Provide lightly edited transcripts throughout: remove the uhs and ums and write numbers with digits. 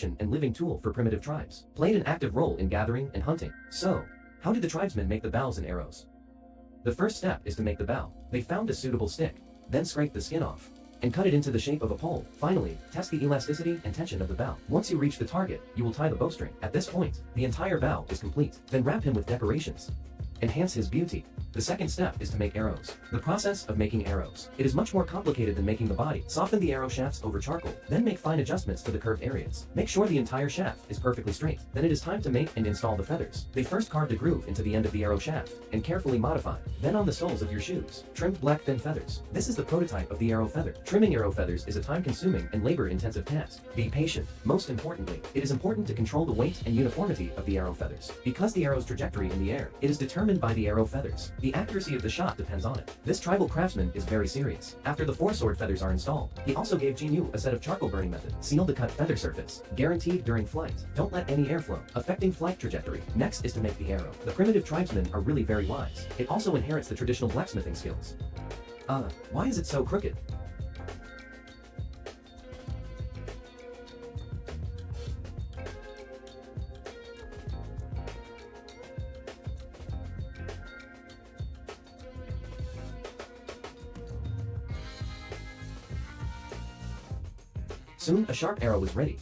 and living tool for primitive tribes, played an active role in gathering and hunting. So, how did the tribesmen make the bows and arrows? The first step is to make the bow. They found a suitable stick, then scrape the skin off, and cut it into the shape of a pole. Finally, test the elasticity and tension of the bow. Once you reach the target, you will tie the bowstring. At this point, the entire bow is complete. Then wrap him with decorations. Enhance his beauty. The second step is to make arrows. The process of making arrows. It is much more complicated than making the body. Soften the arrow shafts over charcoal, then make fine adjustments to the curved areas. Make sure the entire shaft is perfectly straight. Then it is time to make and install the feathers. They first carved a groove into the end of the arrow shaft, and carefully modified. Then on the soles of your shoes, trimmed black thin feathers. This is the prototype of the arrow feather. Trimming arrow feathers is a time-consuming and labor-intensive task. Be patient. Most importantly, it is important to control the weight and uniformity of the arrow feathers. Because the arrow's trajectory in the air, it is determined by the arrow feathers. The accuracy of the shot depends on it. This tribal craftsman is very serious. After the 4 sword feathers are installed, he also gave Jinyu a set of charcoal burning method. Seal the cut feather surface. Guaranteed during flight. Don't let any airflow affecting flight trajectory. Next is to make the arrow. The primitive tribesmen are really very wise. It also inherits the traditional blacksmithing skills. Why is it so crooked? Soon, a sharp arrow was ready.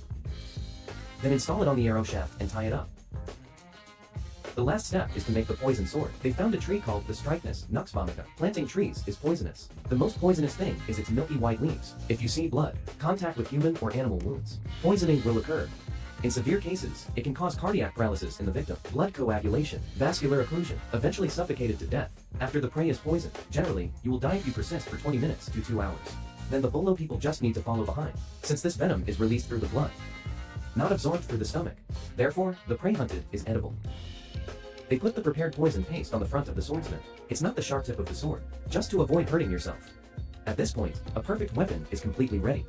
Then install it on the arrow shaft and tie it up. The last step is to make the poison sword. They found a tree called the Strychnus nux vomica. Planting trees is poisonous. The most poisonous thing is its milky white leaves. If you see blood, contact with human or animal wounds, poisoning will occur. In severe cases, it can cause cardiac paralysis in the victim, blood coagulation, vascular occlusion, eventually suffocated to death. After the prey is poisoned, generally, you will die if you persist for 20 minutes to 2 hours. Then the Bolo people just need to follow behind, since this venom is released through the blood, not absorbed through the stomach. Therefore, the prey hunted is edible. They put the prepared poison paste on the front of the swordsman. It's not the sharp tip of the sword, just to avoid hurting yourself. At this point, a perfect weapon is completely ready.